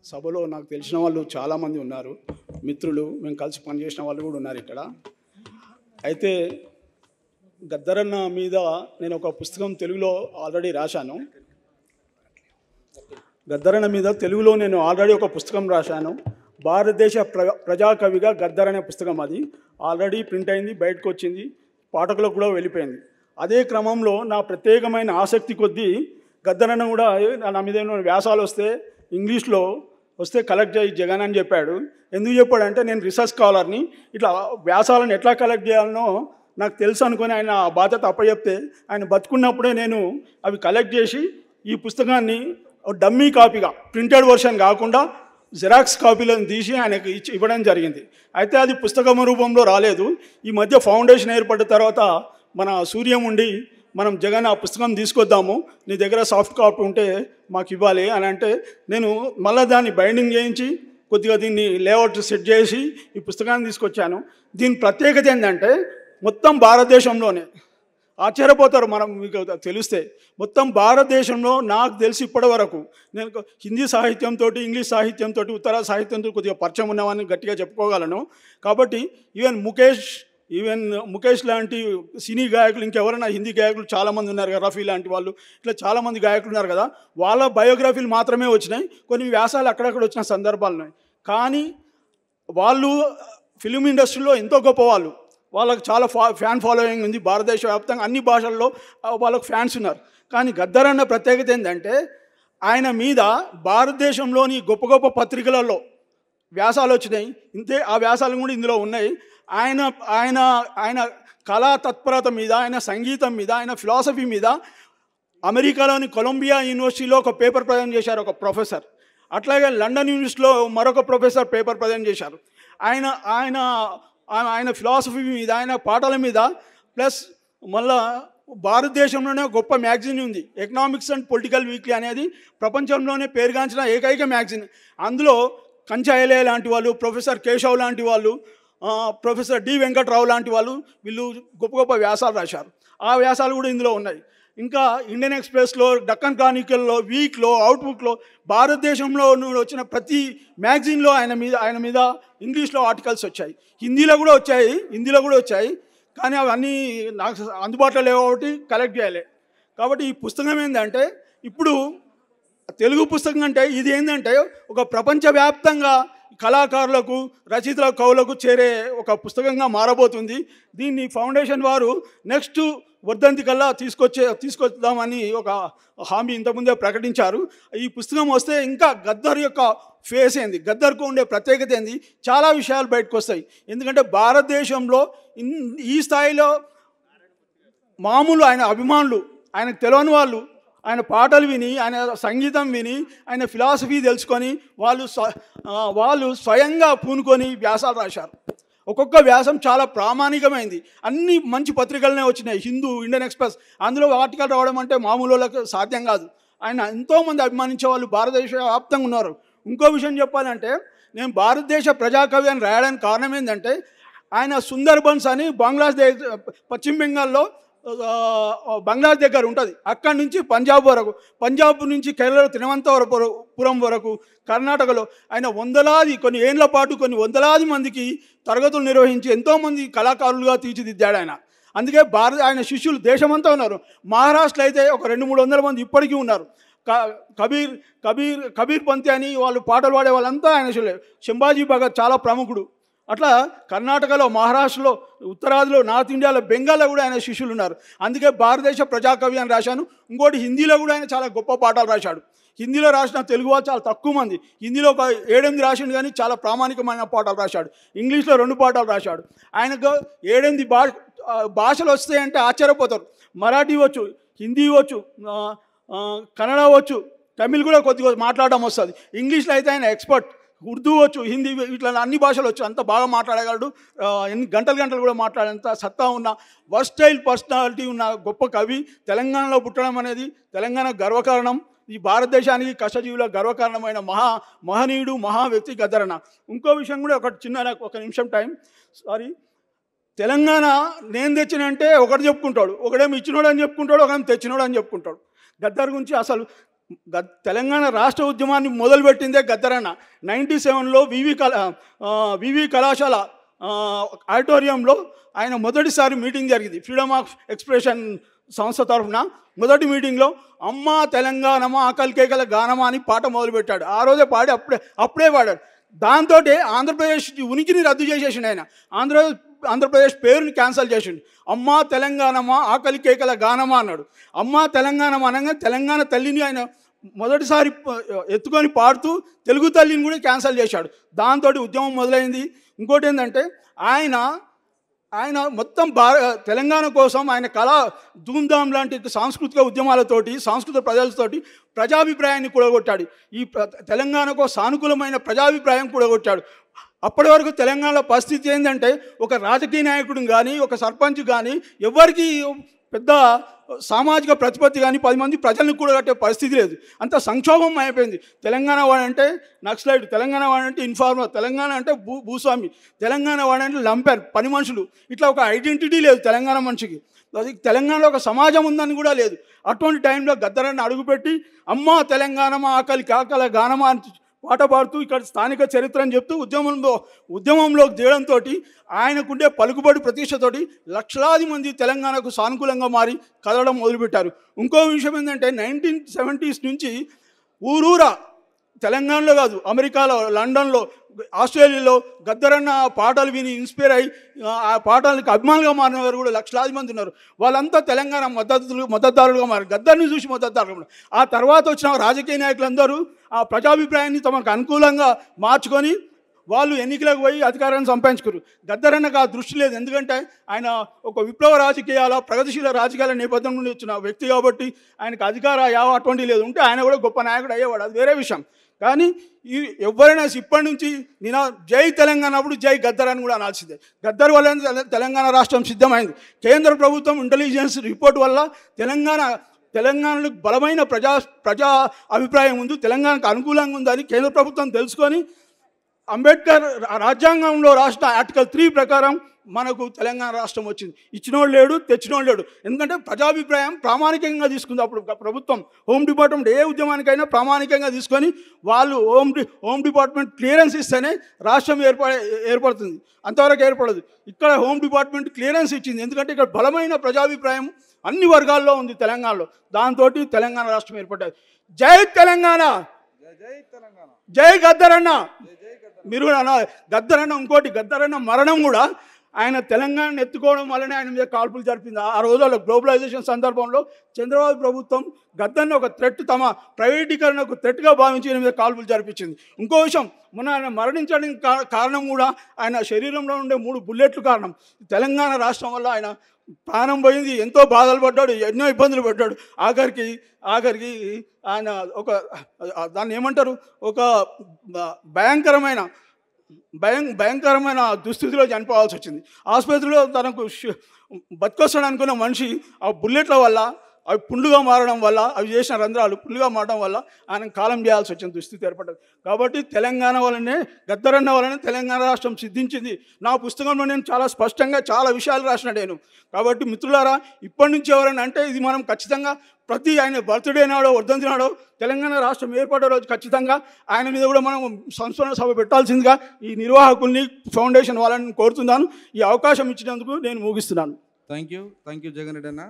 సభలో నాకు తెలిసిన వాళ్ళు చాలామంది ఉన్నారు, మిత్రులు, మేము కలిసి పనిచేసిన వాళ్ళు కూడా ఉన్నారు ఇక్కడ. అయితే గద్దరన్న మీద నేను ఒక పుస్తకం తెలుగులో ఆల్రెడీ రాశాను. గద్దరన్న మీద తెలుగులో నేను ఆల్రెడీ ఒక పుస్తకం రాశాను. భారతదేశ ప్రజాకవిగా గద్దర్ అనే పుస్తకం, అది ఆల్రెడీ ప్రింట్ అయింది, బయటకు వచ్చింది, పాఠకులకు కూడా వెళ్ళిపోయింది. అదే క్రమంలో నా ప్రత్యేకమైన ఆసక్తి కొద్దీ గద్దరన్న కూడా నా మీద ఏమైనా వ్యాసాలు వస్తే ఇంగ్లీష్లో వస్తే కలెక్ట్ చేయి జగన్ అని చెప్పాడు. ఎందుకు చెప్పాడంటే నేను రీసెర్చ్ స్కాలర్ని, ఇట్లా వ్యాసాలను ఎట్లా కలెక్ట్ చేయాలనో నాకు తెలుసు అనుకుని ఆయన ఆ బాధ్యత అప్పచెప్తే ఆయన బతుకున్నప్పుడే నేను అవి కలెక్ట్ చేసి ఈ పుస్తకాన్ని డమ్మీ కాపీగా, ప్రింటెడ్ వర్షన్ కాకుండా జిరాక్స్ కాపీలను తీసి ఆయనకు ఇవ్వడం జరిగింది. అయితే అది పుస్తకం రూపంలో రాలేదు. ఈ మధ్య ఫౌండేషన్ ఏర్పడిన తర్వాత మన సూర్యం ఉండి మనం జగన్ ఆ పుస్తకం తీసుకొద్దాము, నీ దగ్గర సాఫ్ట్ కాపీ ఉంటే మాకు ఇవ్వాలి అని అంటే నేను మళ్ళీ దాన్ని బైండింగ్ చేయించి కొద్దిగా దీన్ని లేఅవుట్ సెట్ చేసి ఈ పుస్తకాన్ని తీసుకొచ్చాను. దీని ప్రత్యేకత ఏంటంటే మొత్తం భారతదేశంలోనే ఆశ్చర్యపోతారు మనం మీకు తెలిస్తే, మొత్తం భారతదేశంలో నాకు తెలిసి ఇప్పటి వరకు నేను హిందీ సాహిత్యంతో, ఇంగ్లీష్ సాహిత్యంతో, ఉత్తర సాహిత్యంతో కొద్దిగా పరిచయం ఉన్నవాన్ని గట్టిగా చెప్పుకోగలను. కాబట్టి ఈవెన్ ముఖేష్ లాంటి సినీ గాయకులు, ఇంకెవరైనా హిందీ గాయకులు చాలామంది ఉన్నారు కదా, రఫీ లాంటి వాళ్ళు, ఇట్లా చాలామంది గాయకులు ఉన్నారు కదా, వాళ్ళ బయోగ్రఫీలు మాత్రమే వచ్చినాయి, కొన్ని వ్యాసాలు అక్కడక్కడ వచ్చిన సందర్భాలు ఉన్నాయి. కానీ వాళ్ళు ఫిలిం ఇండస్ట్రీలో ఎంతో గొప్పవాళ్ళు, వాళ్ళకి చాలా ఫ్యాన్ ఫాలోయింగ్ ఉంది, భారతదేశ వ్యాప్తంగా అన్ని భాషల్లో వాళ్ళకు ఫ్యాన్స్ ఉన్నారు. కానీ గద్దర్ అన్న ప్రత్యేకత ఏంటంటే ఆయన మీద భారతదేశంలోని గొప్ప గొప్ప పత్రికలలో వ్యాసాలు వచ్చినాయి, ఇంతే ఆ వ్యాసాలు కూడా ఇందులో ఉన్నాయి. ఆయన ఆయన ఆయన కళా తత్పరత మీద, ఆయన సంగీతం మీద, ఆయన ఫిలాసఫీ మీద అమెరికాలోని కొలంబియా యూనివర్సిటీలో ఒక పేపర్ ప్రజెంట్ చేశారు ఒక ప్రొఫెసర్. అట్లాగే లండన్ యూనివర్సిటీలో మరొక ప్రొఫెసర్ పేపర్ ప్రజెంట్ చేశారు. ఆయన ఆయన ఆయన ఫిలాసఫీ మీద, ఆయన పాటల మీద, ప్లస్ మళ్ళా భారతదేశంలోనే గొప్ప మ్యాగజైన్ ఉంది, ఎకనామిక్స్ అండ్ పొలిటికల్ వీక్లీ అనేది ప్రపంచంలోనే పేరుగాంచిన ఏకైక మ్యాగజైన్. అందులో కంచాయలే లాంటి వాళ్ళు, ప్రొఫెసర్ కేశవ్ లాంటి వాళ్ళు, ప్రొఫెసర్ డి వెంకట్రావు లాంటి వాళ్ళు, వీళ్ళు గొప్ప గొప్ప వ్యాసాలు రాశారు. ఆ వ్యాసాలు కూడా ఇందులో ఉన్నాయి. ఇంకా ఇండియన్ ఎక్స్ప్రెస్లో, డక్కన్ క్రానికల్లో, వీక్లో, అవుట్బుక్లో, భారతదేశంలో వచ్చిన ప్రతి మ్యాగజైన్లో ఆయన మీద ఇంగ్లీష్లో ఆర్టికల్స్ వచ్చాయి, హిందీలో కూడా వచ్చాయి. కానీ అవన్నీ నాకు అందుబాటులో లేవు కాబట్టి కలెక్ట్ చేయాలి. కాబట్టి ఈ పుస్తకం ఏంటంటే ఇప్పుడు తెలుగు పుస్తకం అంటే ఇది ఏంటంటే ఒక ప్రపంచవ్యాప్తంగా కళాకారులకు, రచయితలకు, కవులకు చేరే ఒక పుస్తకంగా మారబోతుంది. దీన్ని ఫౌండేషన్ వారు నెక్స్ట్ వర్ధంతి కల్లా తీసుకొద్దామని ఒక హామీ ఇంతకుముందే ప్రకటించారు. ఈ పుస్తకం వస్తే ఇంకా గద్దర్ యొక్క ఫేస్ ఏంది, గద్దర్కు ఉండే ప్రత్యేకత ఏంది, చాలా విషయాలు బయటకు వస్తాయి. ఎందుకంటే భారతదేశంలో ఈ స్థాయిలో మామూలు ఆయన అభిమానులు, ఆయనకు తెలియని వాళ్ళు ఆయన పాటలు విని, ఆయన సంగీతం విని, ఆయన ఫిలాసఫీ తెలుసుకొని వాళ్ళు స్వయంగా పూనుకొని వ్యాసాలు రాశారు. ఒక్కొక్క వ్యాసం చాలా ప్రామాణికమైంది. అన్ని మంచి పత్రికలనే వచ్చినాయి, హిందూ, ఇండియన్ ఎక్స్ప్రెస్. అందులో ఆర్టికల్ రావడం అంటే మామూలు వాళ్ళకి సాధ్యం కాదు. ఆయన ఎంతోమంది అభిమానించే వాళ్ళు భారతదేశ వ్యాప్తంగా ఉన్నారు. ఇంకో విషయం చెప్పాలంటే నేను భారతదేశ ప్రజాకవి అని రాయడానికి కారణం ఏంటంటే ఆయన సుందర్బన్స్ అని బంగ్లాదేశ్, పశ్చిమ బెంగాల్లో బంగ్లాదేశ్ దగ్గర ఉంటుంది, అక్కడి నుంచి పంజాబ్ వరకు, పంజాబ్ నుంచి కేరళ తిరువనంతపురం వరకు, కర్ణాటకలో ఆయన కొన్ని ఏళ్ల పాటు కొన్ని వందలాది మందికి తరగతులు నిర్వహించి ఎంతోమంది కళాకారులుగా తీర్చిదిద్దాడు ఆయన. అందుకే ఆయన శిష్యులు దేశమంతా ఉన్నారు. మహారాష్ట్రలో అయితే ఒక 200-300 మంది ఇప్పటికీ ఉన్నారు. కబీర్ పంతి అని వాళ్ళు పాటలు పాడే వాళ్ళంతా ఆయన శిష్యులే. శంభాజీ భగత్ చాలా ప్రముఖుడు. అట్లా కర్ణాటకలో, మహారాష్ట్రలో, ఉత్తరాదిలో, నార్త్ ఇండియాలో, బెంగాల్లో కూడా ఆయన శిష్యులు ఉన్నారు. అందుకే భారతదేశ ప్రజాకవి అని రాశాను. ఇంకోటి హిందీలో కూడా ఆయన చాలా గొప్ప పాటలు రాశాడు. హిందీలో రాసిన తెలుగు వాళ్ళు చాలా తక్కువ మంది, హిందీలో ఒక 7-8 రాసిండు, కానీ చాలా ప్రామాణికమైన పాటలు రాశాడు. ఇంగ్లీష్లో 2 పాటలు రాశాడు. ఆయనకు 7-8 భాషలు వస్తాయంటే ఆశ్చర్యపోతారు. మరాఠీ వచ్చు, హిందీ వచ్చు, కన్నడ వచ్చు, తమిళ్ కూడా కొద్దిగా మాట్లాడడం వస్తుంది. ఇంగ్లీష్లో అయితే ఆయన ఎక్స్పర్ట్. ఉర్దూ వచ్చు, హిందీ, ఇట్లా అన్ని భాషలు వచ్చు, అంత బాగా మాట్లాడగలడు. ఎన్ని గంటలు కూడా మాట్లాడేంత సత్తా ఉన్న, వర్స్టైల్ పర్సనాలిటీ ఉన్న గొప్ప కవి. తెలంగాణలో పుట్టడం అనేది తెలంగాణ గర్వకారణం. ఈ భారతదేశానికి కష్టజీవుల గర్వకారణమైన మహనీయుడు, మహా వ్యక్తి గద్దరన్న. ఇంకో విషయం కూడా ఒక నిమిషం టైం, సారీ. తెలంగాణ నేను తెచ్చినంటే ఒకటి చెప్పుకుంటాడు, ఒకడేమో ఇచ్చినోడు అని చెప్పుకుంటాడు, ఒకడేమో తెచ్చినోడు అని చెప్పుకుంటాడు. గద్దర్ గురించి అసలు తెలంగాణ రాష్ట్ర ఉద్యమాన్ని మొదలుపెట్టిందే గద్దరన్న. 97లో వివి కళాశాల ఆడిటోరియంలో ఆయన మొదటిసారి మీటింగ్ జరిగింది. ఫ్రీడమ్ ఆఫ్ ఎక్స్ప్రెషన్ సంస్థ తరఫున మొదటి మీటింగ్లో అమ్మా తెలంగాణమా ఆకలి కేకల గానమా అని పాట మొదలుపెట్టాడు. ఆ రోజే పాడి అప్పుడే పాడాడు. దాంతో ఆంధ్రప్రదేశ్ ఉనికిని రద్దు చేసేసిండు ఆయన. ఆంధ్రప్రదేశ్ పేరుని క్యాన్సల్ చేసిండు. అమ్మా తెలంగాణమా ఆకలి కేకల గానమా అన్నాడు. అమ్మా తెలంగాణమా అనగా తెలంగాణ తల్లిని ఆయన మొదటిసారి ఎత్తుకొని పాడుతూ తెలుగు తల్లిని కూడా క్యాన్సల్ చేశాడు. దాంతో ఉద్యమం మొదలైంది. ఇంకోటి ఏంటంటే ఆయన మొత్తం తెలంగాణ కోసం ఆయన కళా ధూమ్ధామ్ లాంటి సాంస్కృతిక ఉద్యమాలతోటి సాంస్కృతిక ప్రజలతోటి ప్రజాభిప్రాయాన్ని కూడగొట్టాడు. ఈ తెలంగాణకు సానుకూలమైన ప్రజాభిప్రాయం కూడగొట్టాడు. అప్పటి వరకు తెలంగాణలో పరిస్థితి ఏంటంటే ఒక రాజకీయ నాయకుడు కానీ ఒక సర్పంచ్ కానీ ఎవరికి పెద్ద సామాజిక ప్రతిపత్తి కానీ 10 మంది ప్రజల్ని కూడగట్టే పరిస్థితి లేదు. అంత సంక్షోభం అయిపోయింది. తెలంగాణ వాడంటే నక్సలైట్, తెలంగాణ వాడంటే ఇన్ఫార్మర్, తెలంగాణ అంటే భూస్వామి, తెలంగాణ వాడంటే లంపెర్, పని మనుషులు, ఇట్లా ఒక ఐడెంటిటీ లేదు తెలంగాణ మనిషికి. అది తెలంగాణలో ఒక సమాజం ఉందని కూడా లేదు. అటువంటి టైంలో గద్దరన్న అడుగుపెట్టి అమ్మా తెలంగాణమా ఆకలి కాకల గానమా అని పాట పాడుతూ ఇక్కడ స్థానిక చరిత్రని చెప్తూ ఉద్యమంలోకి దిగడంతో ఆయనకుండే పలుకుబడి ప్రతీక్షతోటి లక్షలాది మంది తెలంగాణకు సానుకూలంగా మారి కదలడం మొదలుపెట్టారు. ఇంకో విషయం ఏంటంటే 1970s నుంచి ఊరూరా తెలంగాణలో కాదు, అమెరికాలో, లండన్లో, ఆస్ట్రేలియాలో గద్దరన్న పాటలు విని ఇన్స్పైర్ అయ్యి ఆ పాటలకు అభిమానులుగా మారిన వారు కూడా లక్షలాది మంది ఉన్నారు. వాళ్ళంతా తెలంగాణ మద్దతుదారులుగా మారారు, గద్దర్ని చూసి మద్దతుదారులు. ఆ తర్వాత వచ్చిన రాజకీయ నాయకులందరూ ఆ ప్రజాభిప్రాయాన్ని తమకు అనుకూలంగా మార్చుకొని వాళ్ళు ఎన్నికలకు పోయి అధికారాన్ని సంపాదించుకోరు. గద్దరన్నకు ఆ దృష్టి లేదు. ఎందుకంటే ఆయన ఒక విప్లవ రాజకీయాల ప్రగతిశీల రాజకీయాల నేపథ్యం నుండి వచ్చిన వ్యక్తి కాబట్టి ఆయనకు అధికార యావ అటువంటి లేదు. ఉంటే ఆయన కూడా గొప్ప నాయకుడు అయ్యేవాడు, అది వేరే విషయం. కానీ ఎవరైనా ఇప్పటి నుంచి నేను జై తెలంగాణ అప్పుడు జై గద్దర్ అని కూడా అనాల్సిందే. గద్దర్ వల్ల తెలంగాణ రాష్ట్రం సిద్ధమైంది. కేంద్ర ప్రభుత్వం ఇంటెలిజెన్స్ రిపోర్ట్ వల్ల తెలంగాణలో బలమైన ప్రజా అభిప్రాయం ఉంది, తెలంగాణకు అనుకూలంగా ఉందని కేంద్ర ప్రభుత్వం తెలుసుకొని అంబేద్కర్ రాజ్యాంగంలో రాసిన ఆర్టికల్ 3 ప్రకారం మనకు తెలంగాణ రాష్ట్రం వచ్చింది. ఇచ్చినోడు లేడు, తెచ్చినోడు లేడు. ఎందుకంటే ప్రజాభిప్రాయం ప్రామాణికంగా తీసుకుంది అప్పుడు ప్రభుత్వం. హోమ్ డిపార్ట్మెంట్ ఏ ఉద్యమానికైనా ప్రామాణికంగా తీసుకొని వాళ్ళు హోమ్ డిపార్ట్మెంట్ క్లియరెన్స్ ఇస్తేనే రాష్ట్రం ఏర్పడుతుంది, అంతవరకు ఏర్పడదు. ఇక్కడ హోమ్ డిపార్ట్మెంట్ క్లియరెన్స్ ఇచ్చింది. ఎందుకంటే ఇక్కడ బలమైన ప్రజాభిప్రాయం అన్ని వర్గాల్లో ఉంది తెలంగాణలో. దాంతో తెలంగాణ రాష్ట్రం ఏర్పడ్డది. జై తెలంగాణ, జై గద్దరన్న. మీరు గద్దరన్న ఇంకోటి, గద్దరన్న మరణం కూడా ఆయన తెలంగాణను ఎత్తుకోవడం వల్లనే ఆయన మీద కాల్పులు జరిపింది. ఆ రోజుల్లో గ్లోబలైజేషన్ సందర్భంలో చంద్రబాబు ప్రభుత్వం గద్దర్ని ఒక థ్రెట్, తమ ప్రైవేటీకరణకు థ్రెట్గా భావించి ఆయన మీద కాల్పులు జరిపించింది. ఇంకో విషయం, మొన్న ఆయన మరణించడానికి కారణం కూడా ఆయన శరీరంలో ఉండే 3 బుల్లెట్లు కారణం. తెలంగాణ రాష్ట్రం వల్ల ఆయన ప్రాణం పోయింది. ఎంతో బాధలు పడ్డాడు, ఎన్నో ఇబ్బందులు పడ్డాడు. ఆఖరికి ఆయన దాన్ని ఏమంటారు, ఒక భయంకరమైన దుస్థితిలో చనిపోవాల్సి వచ్చింది. ఆసుపత్రిలో తనకు బతికొస్తాడు అనుకున్న మనిషి ఆ బుల్లెట్ల వల్ల, అవి పుండుగా మారడం వల్ల, అవి చేసిన రంధ్రాలు పుండుగా మారడం వల్ల ఆయన కాలం చేయాల్సి వచ్చిన దుస్థితి ఏర్పడ్డది. కాబట్టి తెలంగాణ వల్లనే, గద్దరన్న వల్లనే తెలంగాణ రాష్ట్రం సిద్ధించింది. నా పుస్తకంలో నేను చాలా స్పష్టంగా చాలా విషయాలు రాసిన నేను. కాబట్టి మిత్రులారా, ఇప్పటి నుంచి ఎవరైనా అంటే ఇది మనం ఖచ్చితంగా ప్రతి ఆయన బర్త్డే నాడో వర్ధంతి నాడో తెలంగాణ రాష్ట్రం ఏర్పడే రోజు ఖచ్చితంగా ఆయన మీద కూడా మనం సంస్మరణ సభ పెట్టాల్సిందిగా ఈ నిర్వాహకుల్ని, ఫౌండేషన్ వాళ్ళని కోరుతున్నాను. ఈ అవకాశం ఇచ్చినందుకు నేను ముగిస్తున్నాను. థ్యాంక్ యూ జగన్ రెడ్డి అన్న.